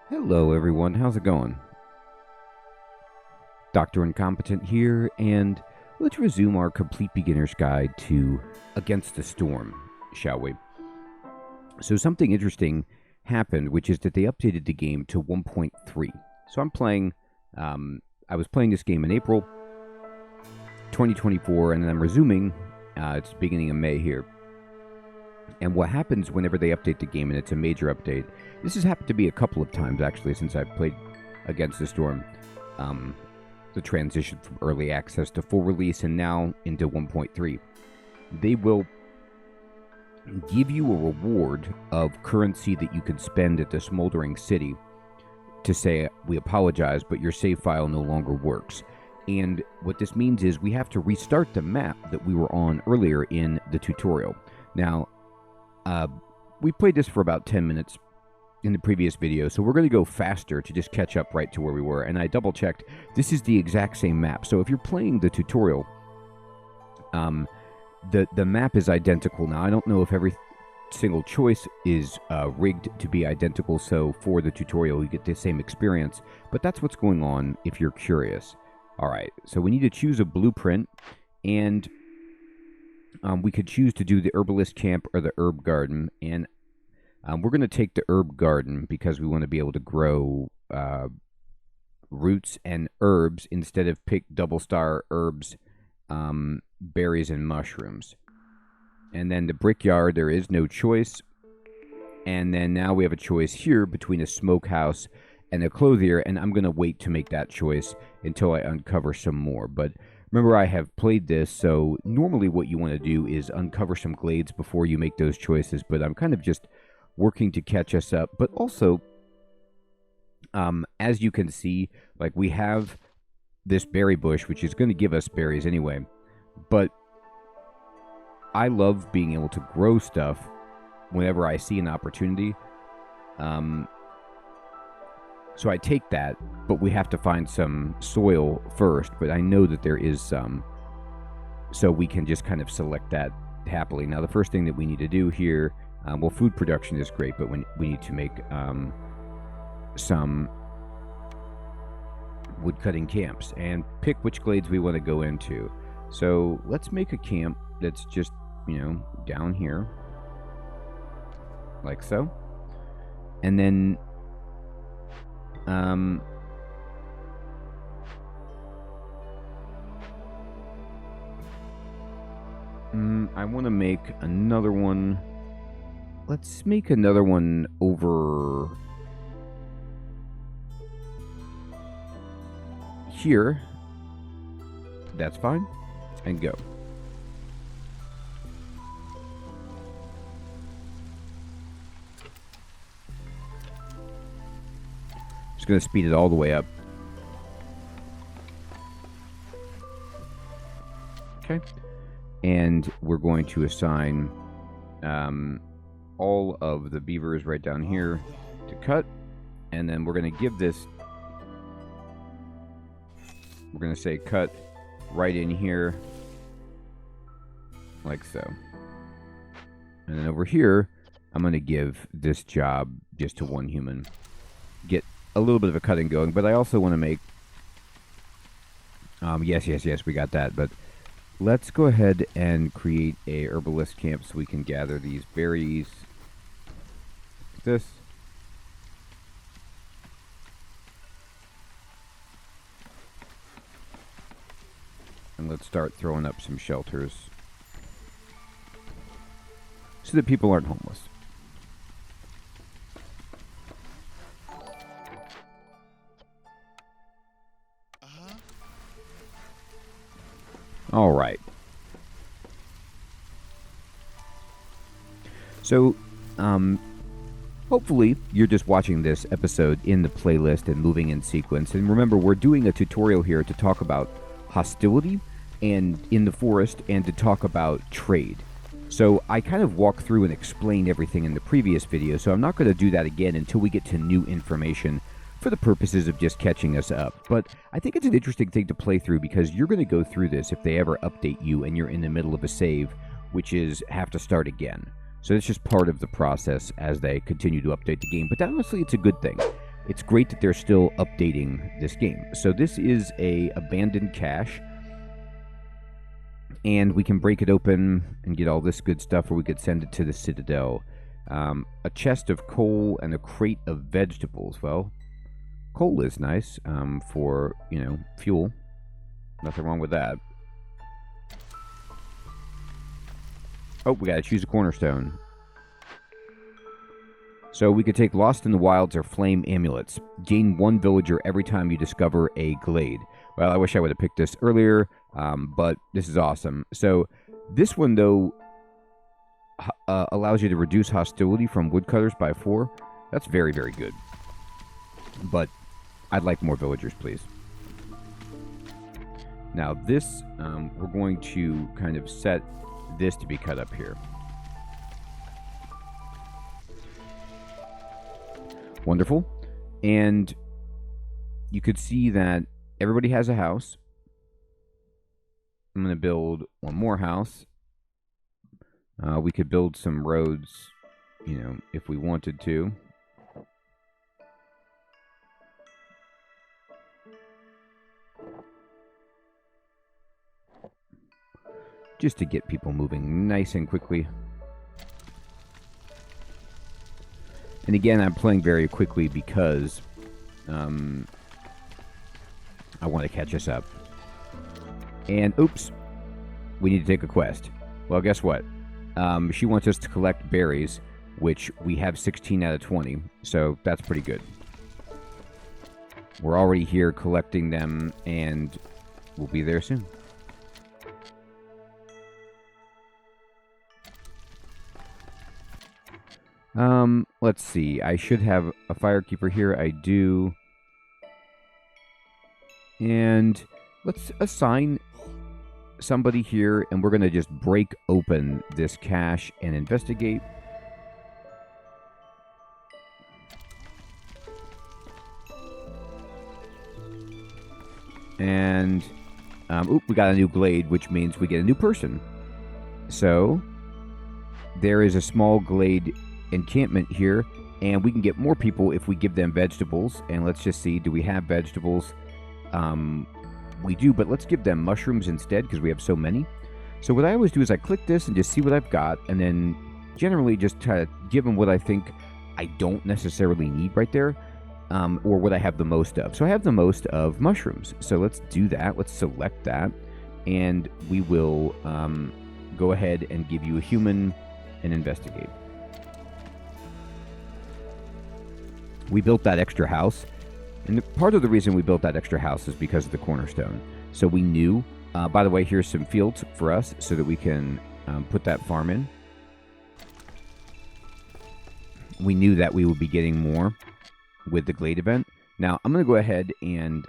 Hello everyone, how's it going? Dr. Incompetent here, and let's resume our complete beginner's guide to Against the Storm, shall we? So something interesting happened, which is that they updated the game to 1.3. So I was playing this game in April 2024, and then I'm resuming, it's the beginning of May here. And what happens whenever they update the game, and it's a major update, this has happened to me a couple of times actually since I've played Against the Storm, the transition from early access to full release and now into 1.3. They will give you a reward of currency that you can spend at the Smoldering City to say, we apologize, but your save file no longer works. And what this means is we have to restart the map that we were on earlier in the tutorial. Now, we played this for about 10 minutes in the previous video, so we're going to go faster to just catch up right to where we were. And I double-checked, this is the exact same map. So if you're playing the tutorial, the map is identical. Now, I don't know if every single choice is rigged to be identical, so for the tutorial you get the same experience, but that's what's going on if you're curious. All right, so we need to choose a blueprint, and we could choose to do the herbalist camp or the herb garden, and we're going to take the herb garden because we want to be able to grow roots and herbs instead of pick double star herbs, berries, and mushrooms. And then the brickyard, there is no choice. And then now we have a choice here between a smokehouse and a clothier, and I'm going to wait to make that choice until I uncover some more. But remember, I have played this, so normally what you want to do is uncover some glades before you make those choices, but I'm kind of just working to catch us up. But also, as you can see, like, we have this berry bush, which is going to give us berries anyway, but I love being able to grow stuff whenever I see an opportunity. So I take that, but we have to find some soil first, but I know that there is some, so we can just kind of select that happily. Now, the first thing that we need to do here, well, food production is great, but we need to make some woodcutting camps and pick which glades we want to go into. So let's make a camp that's just, down here, like so. And then I want to make another one. Let's make another one over here. That's fine. And go. Just going to speed it all the way up. Okay. And we're going to assign all of the beavers right down here to cut. And then we're going to give this, we're going to say cut right in here, like so. And then over here, I'm going to give this job just to one human. Get a little bit of a cutting going, but I also want to make, yes, we got that, but let's go ahead and create a herbalist camp so we can gather these berries. Like this. And let's start throwing up some shelters so that people aren't homeless. All right. So, hopefully you're just watching this episode in the playlist and moving in sequence. And remember, we're doing a tutorial here to talk about hostility and in the forest and to talk about trade. So I kind of walked through and explained everything in the previous video, so I'm not going to do that again until we get to new information for the purposes of just catching us up. But I think it's an interesting thing to play through because you're going to go through this if they ever update you and you're in the middle of a save, which is have to start again. So it's just part of the process as they continue to update the game. But honestly, it's a good thing. it's great that they're still updating this game. So this is a abandoned cache, and we can break it open and get all this good stuff, or we could send it to the Citadel. A chest of coal and a crate of vegetables. Well, coal is nice for, fuel. Nothing wrong with that. Oh, we gotta choose a cornerstone. So we could take Lost in the Wilds or Flame Amulets. Gain 1 villager every time you discover a glade. Well, I wish I would have picked this earlier, but this is awesome. So this one, though, allows you to reduce hostility from woodcutters by 4. That's very, very good. But I'd like more villagers, please. Now this, we're going to kind of set this to be cut up here. Wonderful. And you could see that everybody has a house. I'm going to build one more house. We could build some roads, if we wanted to. Just to get people moving nice and quickly. And again, I'm playing very quickly because I want to catch us up. And oops, we need to take a quest. Well, guess what? She wants us to collect berries, which we have 16 out of 20, so that's pretty good. We're already here collecting them, and we'll be there soon. Let's see. I should have a firekeeper here. I do. And let's assign somebody here, and we're going to just break open this cache and investigate. And, we got a new glade, which means we get a new person. So, there is a small glade encampment here, and we can get more people if we give them vegetables. And let's just see, do we have vegetables? We do, but let's give them mushrooms instead because we have so many. So what I always do is I click this and just see what I've got, and then generally just try to give them what I think I don't necessarily need right there, or what I have the most of. So I have the most of mushrooms, so let's do that. Let's select that, and we will go ahead and give you a human and investigate. We built that extra house, and part of the reason we built that extra house is because of the cornerstone. So we knew, by the way, here's some fields for us so that we can put that farm in. We knew that we would be getting more with the Glade event. Now, I'm going to go ahead and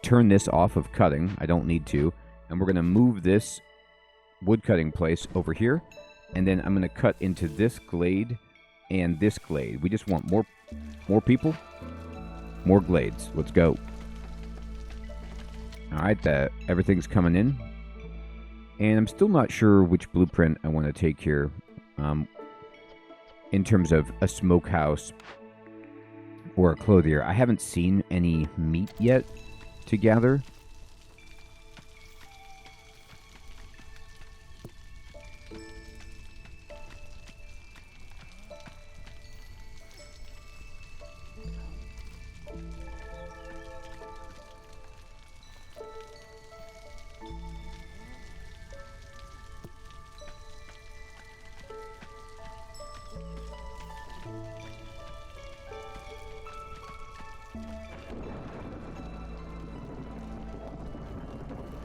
turn this off of cutting. I don't need to. And we're going to move this wood cutting place over here. And then I'm going to cut into this glade and this glade. We just want more people, more glades. Let's go. All right, everything's coming in. And I'm still not sure which blueprint I want to take here in terms of a smokehouse or a clothier. I haven't seen any meat yet to gather.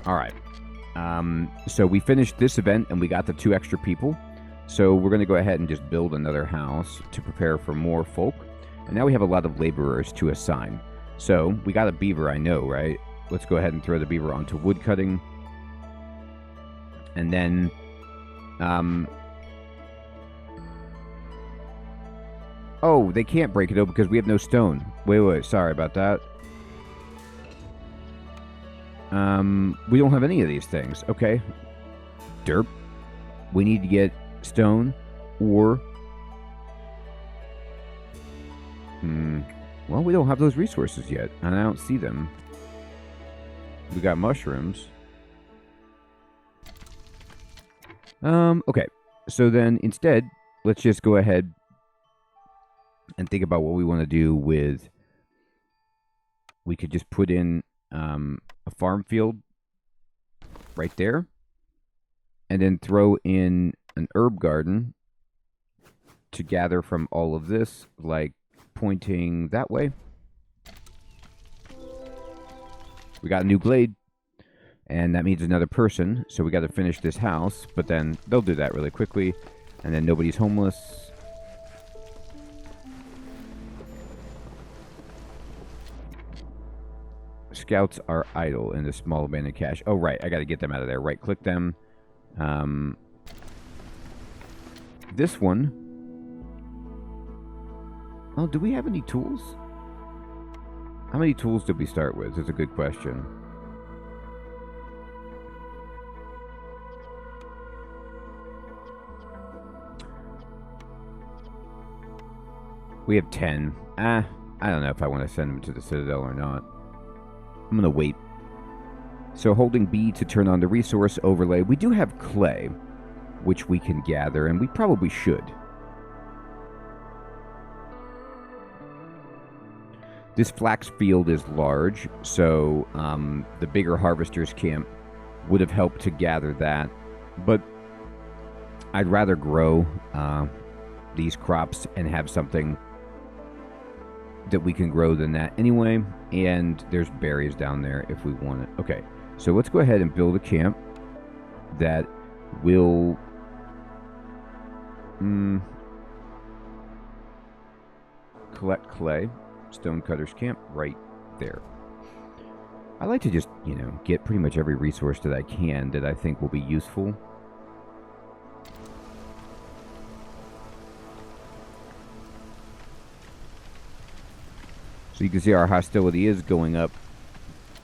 All right. So we finished this event and we got the 2 extra people. So we're going to go ahead and just build another house to prepare for more folk. And now we have a lot of laborers to assign. So we got a beaver, I know, right? Let's go ahead and throw the beaver onto wood cutting. And then oh, they can't break it open because we have no stone. Wait, sorry about that. We don't have any of these things. Okay. Derp. We need to get stone. Or, well, we don't have those resources yet, and I don't see them. We got mushrooms. Okay. So then instead, let's just go ahead and think about what we want to do with... We could just put in a farm field right there, and then throw in an herb garden to gather from all of this, like pointing that way. We got a new glade, and that means another person, so we got to finish this house, but then they'll do that really quickly, and then nobody's homeless. Scouts are idle in this small abandoned cache. Oh, right. I got to get them out of there. Right-click them. This one. Oh, do we have any tools? How many tools did we start with? That's a good question. We have 10. I don't know if I want to send them to the Citadel or not. I'm going to wait. So holding B to turn on the resource overlay. We do have clay, which we can gather, and we probably should. This flax field is large, so the bigger harvester's camp would have helped to gather that. But I'd rather grow these crops and have something that we can grow than that anyway. And there's berries down there if we want it. Okay, so let's go ahead and build a camp that will collect clay. Stonecutter's camp right there. I like to just, get pretty much every resource that I can that I think will be useful. So you can see our hostility is going up,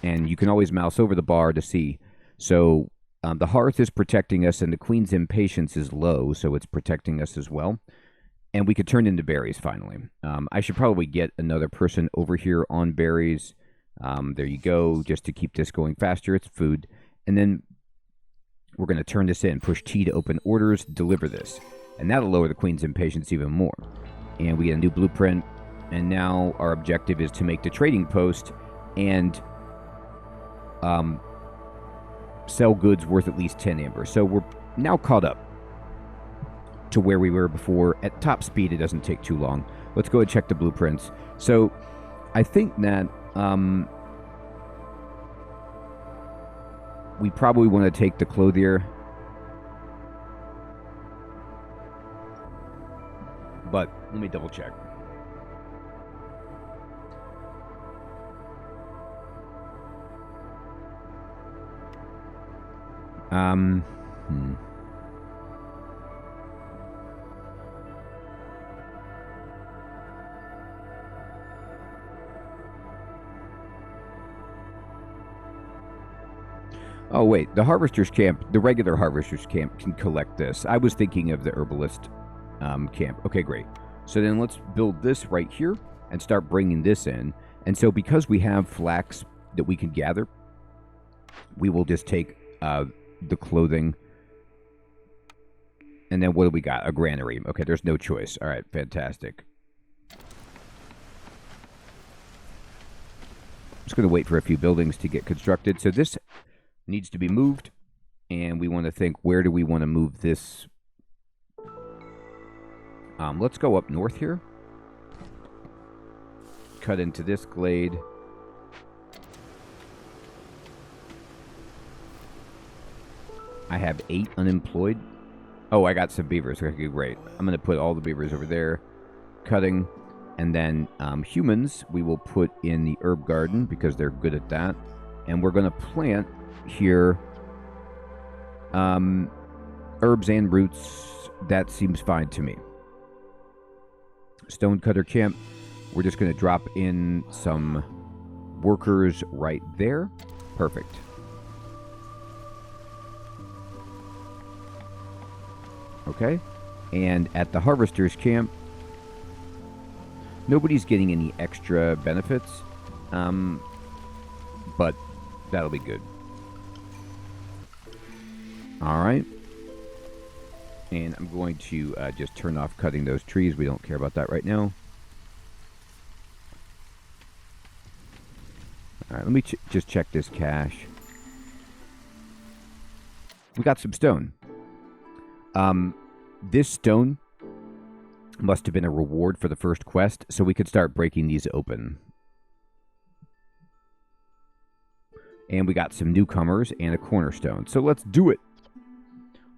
and you can always mouse over the bar to see. So the hearth is protecting us, and the queen's impatience is low, so it's protecting us as well. And we could turn into berries finally. I should probably get another person over here on berries. There you go, just to keep this going faster. It's food. And then we're going to turn this in. Push T to open orders, deliver this. And that'll lower the queen's impatience even more. And we get a new blueprint. And now our objective is to make the trading post and sell goods worth at least 10 amber. So we're now caught up to where we were before. At top speed, it doesn't take too long. Let's go and check the blueprints. So I think that we probably want to take the clothier, but let me double check. Oh, wait. The harvester's camp, the regular harvester's camp can collect this. I was thinking of the herbalist camp. Okay, great. So then let's build this right here and start bringing this in. And so because we have flax that we can gather, we will just take the clothing. And then what do we got? A granary. Okay, there's no choice. All right, fantastic. Just going to wait for a few buildings to get constructed. So this needs to be moved, and we want to think, where do we want to move this? Let's go up north here. Cut into this glade. I have 8 unemployed. Oh, I got some beavers. Okay, great. I'm going to put all the beavers over there. Cutting. And then humans, we will put in the herb garden because they're good at that. And we're going to plant here herbs and roots. That seems fine to me. Stonecutter camp. We're just going to drop in some workers right there. Perfect. Okay. And at the harvester's camp, nobody's getting any extra benefits, but that'll be good. All right. And I'm going to just turn off cutting those trees. We don't care about that right now. All right, let me just check this cache. We got some stone. This stone must have been a reward for the first quest, so we could start breaking these open. And we got some newcomers and a cornerstone. So let's do it.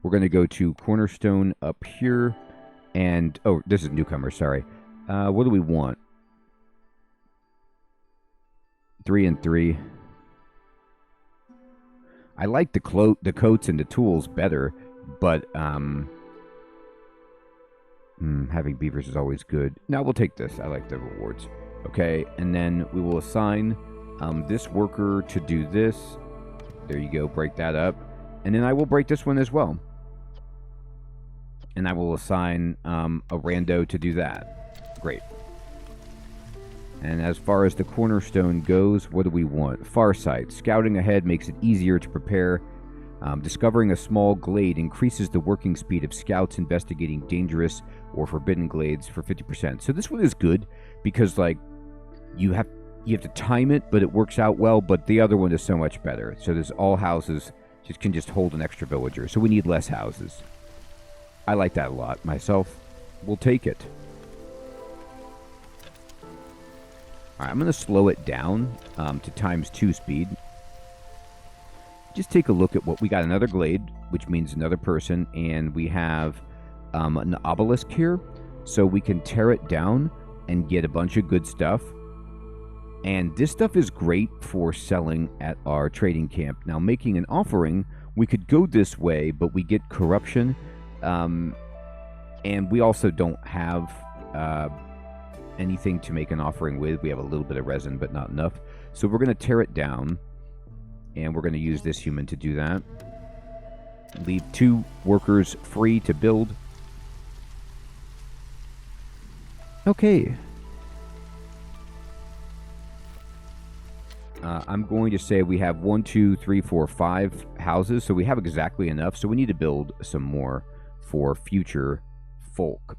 We're going to go to cornerstone up here. And, oh, this is newcomer, sorry. What do we want? 3 and 3. I like the coats and the tools better, but having beavers is always good. Now we'll take this. I like the rewards. Okay, and then we will assign this worker to do this. There you go, break that up. And then I will break this one as well. And I will assign a rando to do that. Great. And as far as the cornerstone goes, what do we want? Farsight. Scouting ahead makes it easier to prepare. Discovering a small glade increases the working speed of scouts investigating dangerous or forbidden glades for 50%. So this one is good because, like, you have to time it, but it works out well. But the other one is so much better. So there's all houses can just hold an extra villager. So we need less houses. I like that a lot myself. We'll take it. All right, I'm going to slow it down to ×2 speed. Just take a look at what we got. Another glade, which means another person, and we have an obelisk here, so we can tear it down and get a bunch of good stuff. And this stuff is great for selling at our trading camp. Now, making an offering, we could go this way, but we get corruption, and we also don't have anything to make an offering with. We have a little bit of resin, but not enough. So we're going to tear it down, and we're going to use this human to do that. Leave 2 workers free to build. Okay. I'm going to say we have 1, 2, 3, 4, 5 houses, so we have exactly enough. So we need to build some more for future folk.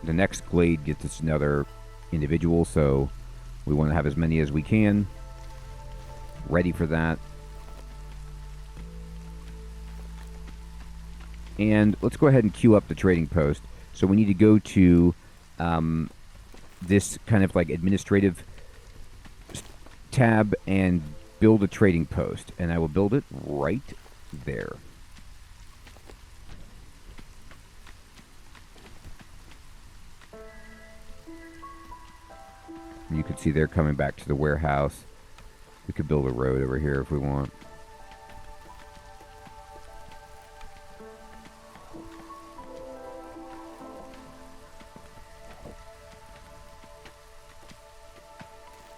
The next glade gets us another individual, so we want to have as many as we can ready for that. And let's go ahead and queue up the trading post. So we need to go to this kind of like administrative tab and build a trading post. And I will build it right there. You can see they're coming back to the warehouse. We could build a road over here if we want.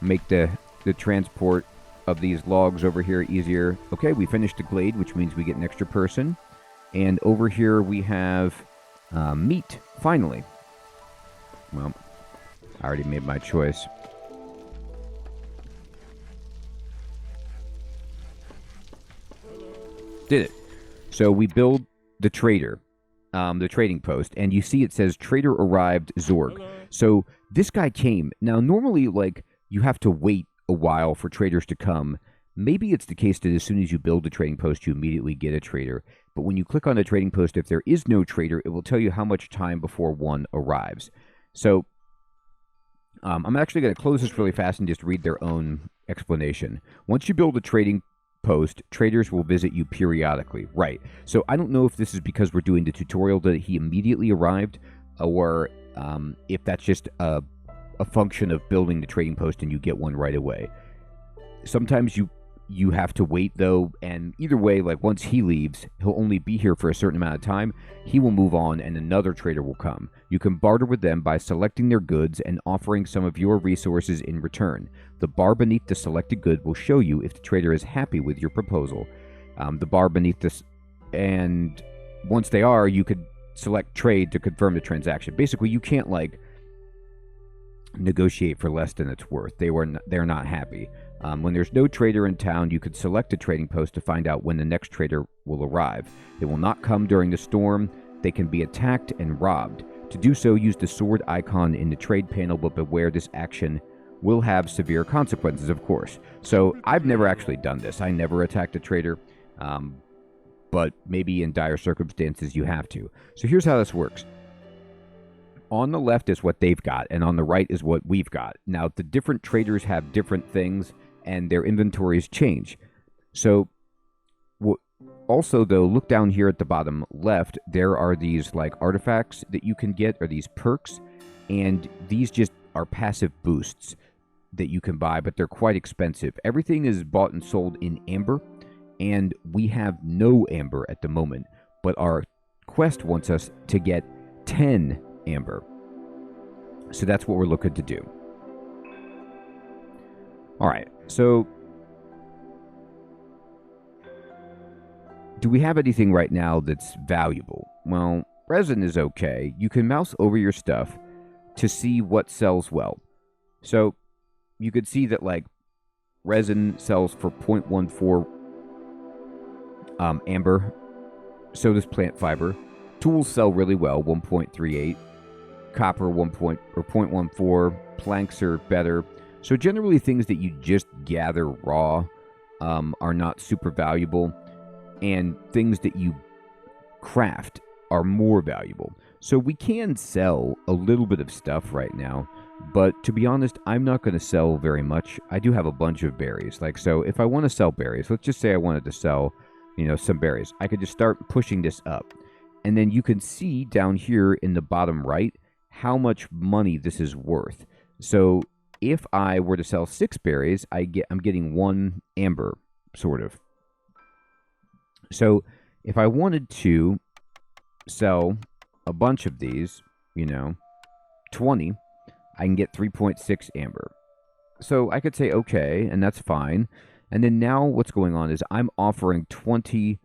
Make the transport of these logs over here easier. Okay, we finished the glade, which means we get an extra person. And over here we have meat, finally. Well, I already made my choice. Did it. So we build the trader, the trading post, and you see it says trader arrived Zorg. So this guy came. Now, normally, like, you have to wait a while for traders to come. Maybe it's the case that as soon as you build a trading post, you immediately get a trader. But when you click on a trading post, if there is no trader, it will tell you how much time before one arrives. So I'm actually going to close this really fast and just read their own explanation. Once you build a trading post, traders will visit you periodically. Right. So I don't know if this is because we're doing the tutorial that he immediately arrived, or if that's just a function of building the trading post and you get one right away. Sometimes you have to wait, though, and either way, like, once he leaves, he'll only be here for a certain amount of time. He will move on and another trader will come. You can barter with them by selecting their goods and offering some of your resources in return. The bar beneath the selected good will show you if the trader is happy with your proposal. The bar beneath this And once they are, you could select trade to confirm the transaction. Basically, you can't like negotiate for less than it's worth. They're not happy. When there's no trader in town, you could select a trading post to find out when the next trader will arrive. They will not come during the storm. They can be attacked and robbed. To do so, use the sword icon in the trade panel, but beware this action will have severe consequences, of course. So I've never actually done this. I never attacked a trader, but maybe in dire circumstances you have to. So here's how this works. On the left is what they've got, and on the right is what we've got. Now, the different traders have different things, and their inventories change. So, also, though, look down here at the bottom left. There are these, like, artifacts that you can get, or these perks, and these just are passive boosts that you can buy, but they're quite expensive. Everything is bought and sold in amber, and we have no amber at the moment, but our quest wants us to get 10 amber. So that's what we're looking to do. All right, so do we have anything right now that's valuable? Well, resin is okay. You can mouse over your stuff to see what sells well. So you could see that like resin sells for 0.14 amber. So does plant fiber. Tools sell really well, 1.38. Copper 0.14. Planks are better. So generally things that you just gather raw are not super valuable, and things that you craft are more valuable. So we can sell a little bit of stuff right now, but to be honest, I'm not going to sell very much. I do have a bunch of berries. Like, so if I want to sell berries, let's just say I wanted to sell, some berries, I could just start pushing this up. And then you can see down here in the bottom right how much money this is worth. So if I were to sell 6 berries, I'm getting 1 amber, sort of. So if I wanted to sell a bunch of these, 20, I can get 3.6 amber. So I could say, okay, and that's fine. And then now what's going on is I'm offering 20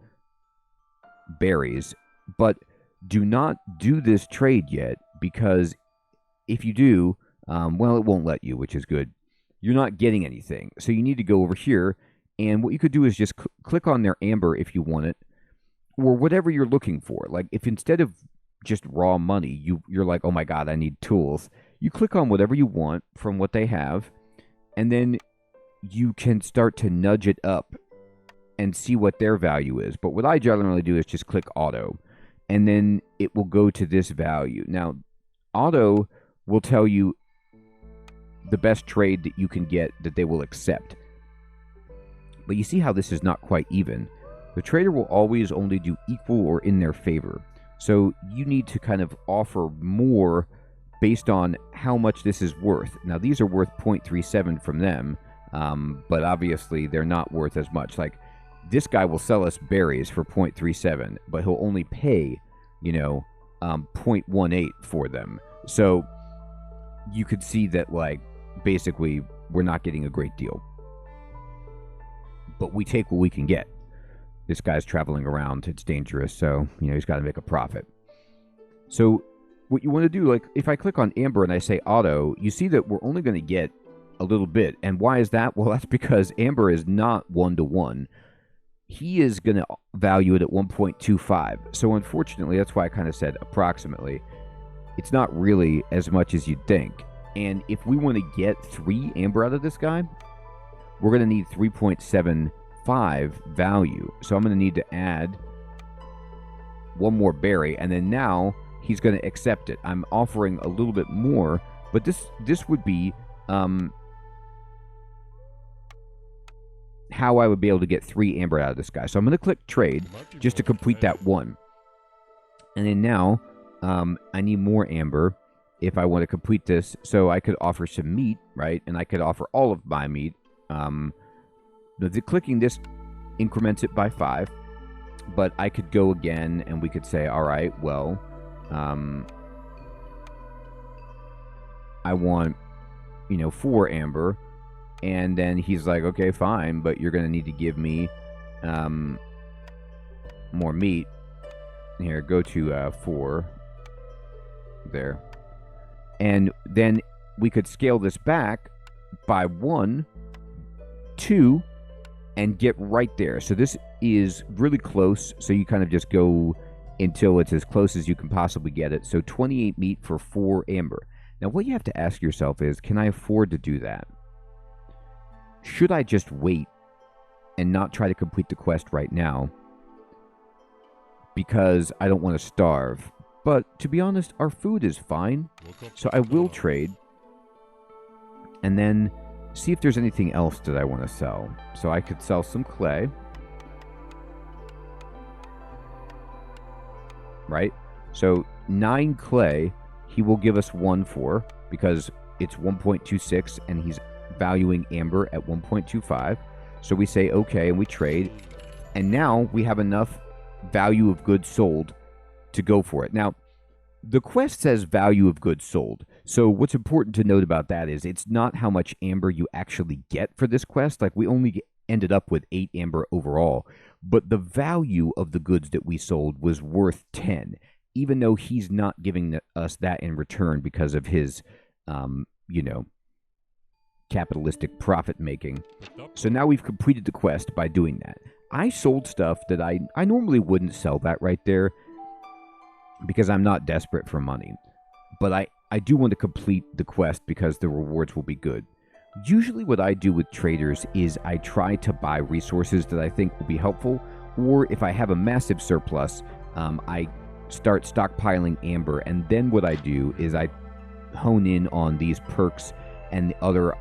berries, but do not do this trade yet, because if you do, it won't let you, which is good. You're not getting anything. So you need to go over here, and what you could do is just click on their amber if you want it, or whatever you're looking for. Like if instead of just raw money, you're like, oh my God, I need tools. You click on whatever you want from what they have, and then you can start to nudge it up and see what their value is. But what I generally do is just click auto, and then it will go to this value. Now, auto will tell you the best trade that you can get that they will accept. But you see how this is not quite even. The trader will always only do equal or in their favor. So you need to kind of offer more based on how much this is worth. Now, these are worth 0.37 from them, but obviously they're not worth as much. Like, this guy will sell us berries for 0.37, but he'll only pay, 0.18 for them. So you could see that, like, basically we're not getting a great deal. But we take what we can get. This guy's traveling around. It's dangerous, so, he's got to make a profit. So what you want to do, like, if I click on amber and I say auto, you see that we're only going to get a little bit. And why is that? Well, that's because amber is not 1-to-1. He is going to value it at 1.25. So unfortunately, that's why I kind of said approximately. It's not really as much as you'd think. And if we want to get 3 amber out of this guy, we're going to need 3.75 value. So I'm going to need to add 1 more berry, and then now he's going to accept it. I'm offering a little bit more, but this would be how I would be able to get 3 amber out of this guy. So I'm going to click trade just to complete that 1. And then now I need more amber if I want to complete this. So I could offer some meat, right? And I could offer all of my meat. Clicking this increments it by 5. But I could go again and we could say, all right, well, I want, 4 amber. And then he's like, okay, fine, but you're going to need to give me more meat. Here, go to 4. There. And then we could scale this back by 1, 2, and get right there. So this is really close. So you kind of just go until it's as close as you can possibly get it. So 28 meat for 4 amber. Now what you have to ask yourself is, can I afford to do that? Should I just wait and not try to complete the quest right now? Because I don't want to starve. But to be honest, our food is fine. So I will trade. And then see if there's anything else that I want to sell. So I could sell some clay. Right? So 9 clay, he will give us 1 for, because it's 1.26 and he's valuing amber at 1.25. So we say okay and we trade. And now we have enough value of goods sold to go for it. Now, the quest says value of goods sold. So what's important to note about that is it's not how much amber you actually get for this quest. Like, we only ended up with 8 amber overall, but the value of the goods that we sold was worth 10, even though he's not giving us that in return because of his, capitalistic profit making. So now we've completed the quest by doing that. I sold stuff that I normally wouldn't sell that right there because I'm not desperate for money. But I do want to complete the quest because the rewards will be good. Usually what I do with traders is I try to buy resources that I think will be helpful, or if I have a massive surplus, I start stockpiling amber, and then what I do is I hone in on these perks and the other,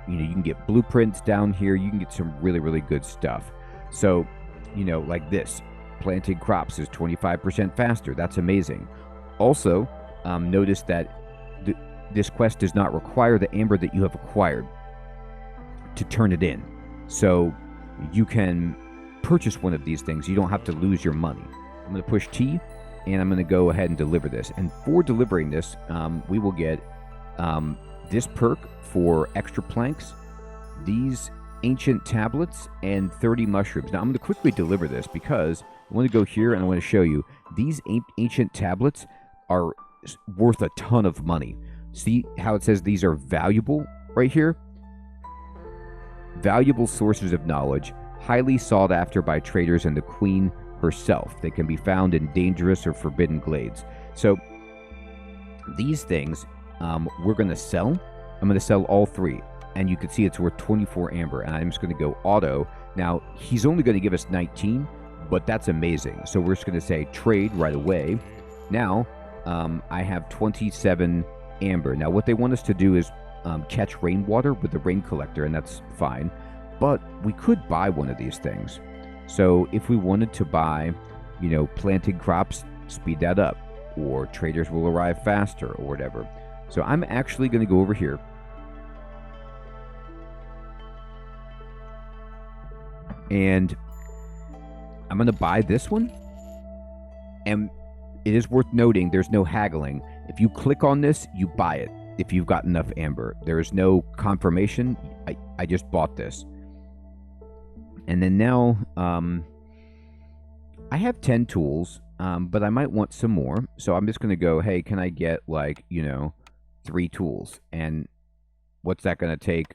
you can get blueprints down here, you can get some really, really good stuff. So, like this, planting crops is 25% faster. That's amazing. Also, notice that this quest does not require the amber that you have acquired to turn it in. So you can purchase one of these things. You don't have to lose your money. I'm going to push T, and I'm going to go ahead and deliver this. And for delivering this, we will get this perk for extra planks, these ancient tablets, and 30 mushrooms. Now I'm going to quickly deliver this because I want to go here and I want to show you these ancient tablets are worth a ton of money. See how it says these are valuable right here? Valuable sources of knowledge, highly sought after by traders and the queen herself. They can be found in dangerous or forbidden glades. So these things we're going to sell. I'm going to sell all 3. And you can see it's worth 24 amber. And I'm just going to go auto. Now, he's only going to give us 19, but that's amazing. So we're just going to say trade right away. Now, I have 27 amber. Now, what they want us to do is catch rainwater with the rain collector, and that's fine. But we could buy one of these things. So if we wanted to buy, planting crops, speed that up. Or traders will arrive faster, or whatever. So I'm actually going to go over here. And I'm going to buy this one. And it is worth noting there's no haggling. If you click on this, you buy it if you've got enough amber. There is no confirmation. I just bought this. And then now I have 10 tools, but I might want some more. So I'm just going to go, hey, can I get 3 tools? And what's that going to take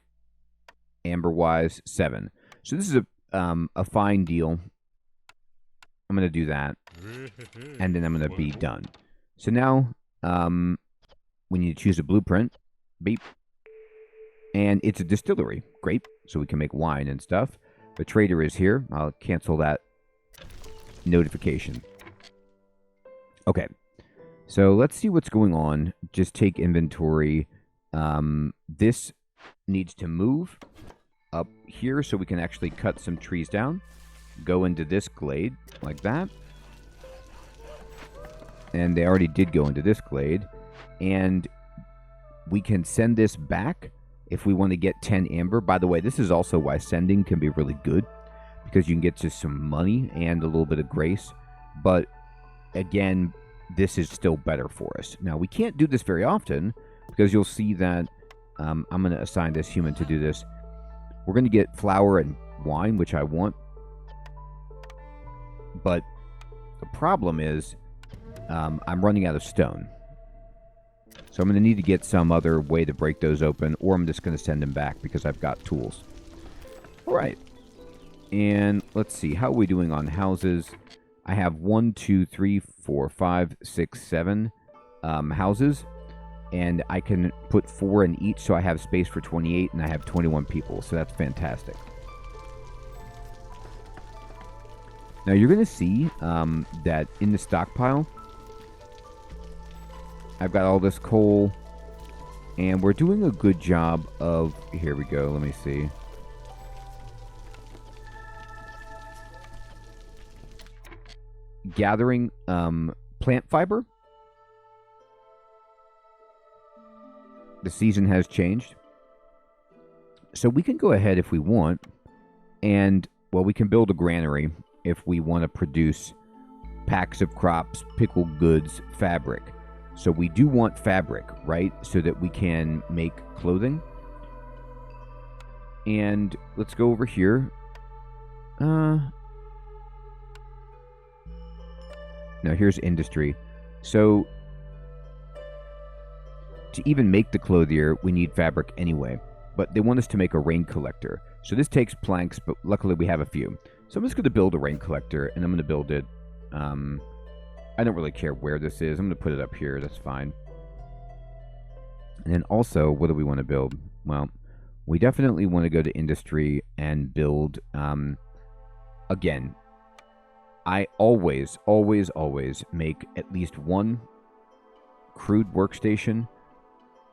amber-wise? 7. So this is a fine deal. I'm going to do that. And then I'm going to be done. So now we need to choose a blueprint. Beep. And it's a distillery. Great. So we can make wine and stuff. The trader is here. I'll cancel that notification. Okay. So let's see what's going on. Just take inventory. This needs to move up here so we can actually cut some trees down. Go into this glade like that. And they already did go into this glade. And we can send this back if we want to get 10 amber. By the way, this is also why sending can be really good, because you can get just some money and a little bit of grace. But again, this is still better for us. Now, we can't do this very often because you'll see that I'm going to assign this human to do this. We're going to get flour and wine, which I want. But The problem is I'm running out of stone. So I'm going to need to get some other way to break those open, or I'm just going to send them back because I've got tools. All right. And let's see. How are we doing on houses? I have 1, 2, 3, 4, 5, 6, 7 houses. And I can put 4 in each, so I have space for 28, and I have 21 people. So that's fantastic. Now you're going to see that in the stockpile, I've got all this coal, and we're doing a good job of... Here we go, let me see. Gathering plant fiber. The season has changed. So we can go ahead if we want, and, well, we can build a granary if we want to produce packs of crops, pickled goods, fabric. So we do want fabric, right? So that we can make clothing. And let's go over here. Now here's industry. So to even make the clothier, we need fabric anyway. But they want us to make a rain collector. So this takes planks, but luckily we have a few. So I'm just going to build a rain collector, and I'm going to build it... I don't really care where this is. I'm going to put it up here. That's fine. And then also, what do we want to build? Well, we definitely want to go to industry and build... again, I always make at least one crude workstation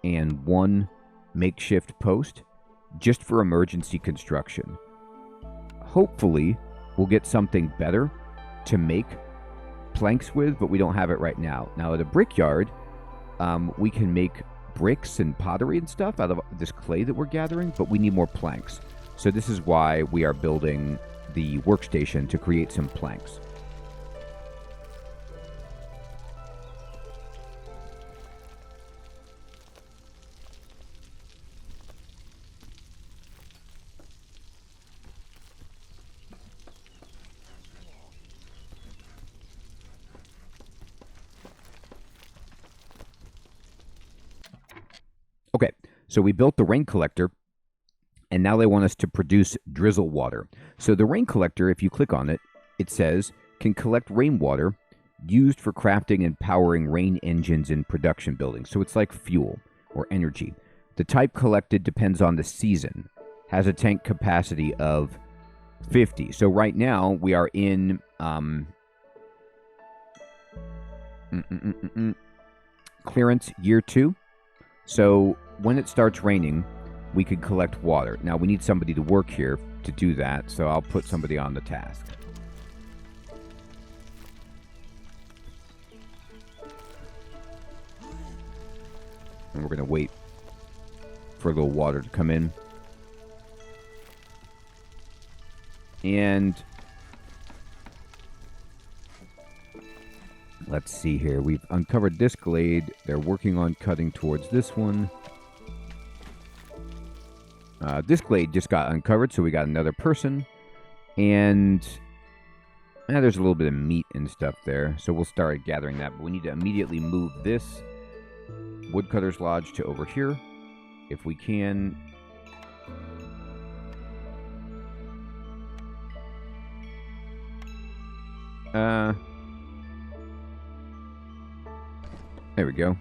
and one makeshift post just for emergency construction. Hopefully, we'll get something better to make planks with, but we don't have it right now. Now at a brickyard, we can make bricks and pottery and stuff out of this clay that we're gathering, but we need more planks. So this is why we are building the workstation to create some planks. Okay, so we built the rain collector, and now they want us to produce drizzle water. So the rain collector, if you click on it, it says, can collect rainwater used for crafting and powering rain engines in production buildings. So it's like fuel or energy. The type collected depends on the season. Has a tank capacity of 50. So right now we are in clearance year 2. So when it starts raining, we could collect water. Now we need somebody to work here to do that, so I'll put somebody on the task. And we're going to wait for a little water to come in. And let's see here. We've uncovered this glade. They're working on cutting towards this one. This glade just got uncovered, so we got another person. And there's a little bit of meat and stuff there, so we'll start gathering that. But we need to immediately move this woodcutter's lodge to over here, if we can. There we go.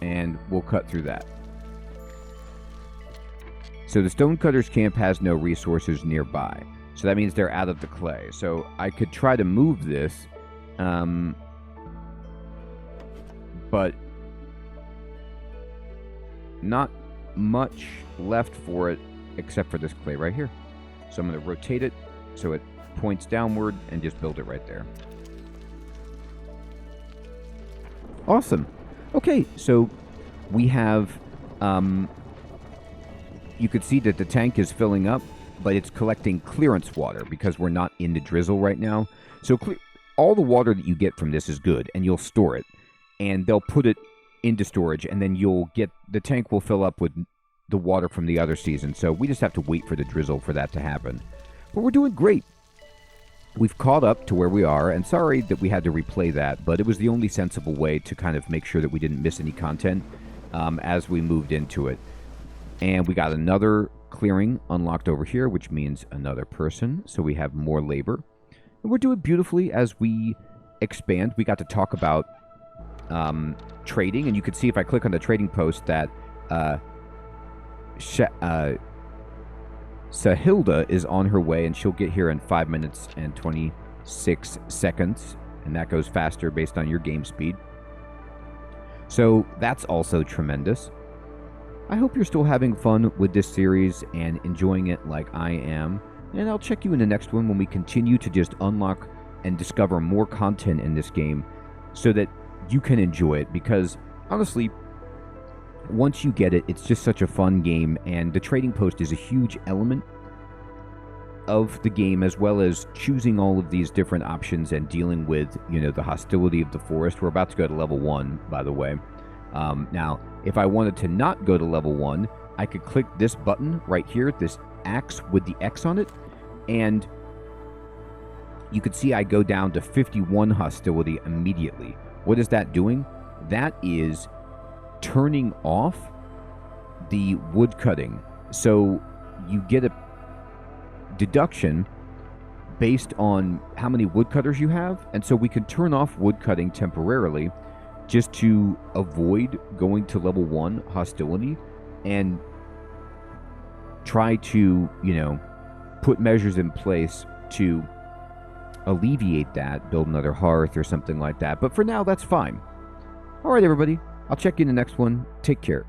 And we'll cut through that. So the stonecutters camp has no resources nearby. So that means they're out of the clay. So I could try to move this, but not much left for it except for this clay right here. So I'm going to rotate it so it points downward and just build it right there. Awesome. Okay, so we have, you could see that the tank is filling up, but it's collecting clearance water because we're not in the drizzle right now. So all the water that you get from this is good, and you'll store it, and they'll put it into storage, and then the tank will fill up with the water from the other season. So we just have to wait for the drizzle for that to happen. But we're doing great. we've caught up to where we are, and sorry that we had to replay that, but it was the only sensible way to kind of make sure that we didn't miss any content as we moved into it. And we got another clearing unlocked over here, which means another person, so we have more labor. And we're doing beautifully as we expand. We got to talk about trading, and you can see if I click on the trading post that Sahilda is on her way, and she'll get here in 5 minutes and 26 seconds, and that goes faster based on your game speed. So that's also tremendous. I hope you're still having fun with this series and enjoying it like I am, and I'll check you in the next one when we continue to just unlock and discover more content in this game so that you can enjoy it, because honestly, once you get it, it's just such a fun game, and the trading post is a huge element of the game, as well as choosing all of these different options and dealing with, you know, the hostility of the forest. We're about to go to level 1, by the way. Now, if I wanted to not go to level 1, I could click this button right here, this axe with the X on it, and you could see I go down to 51 hostility immediately. What is that doing? That is turning off the wood cutting. So you get a deduction based on how many woodcutters you have, and so we can turn off wood cutting temporarily just to avoid going to level 1 hostility and try to, you know, put measures in place to alleviate that, build another hearth or something like that. But for now, that's fine. All right, everybody. I'll check you in the next one. Take care.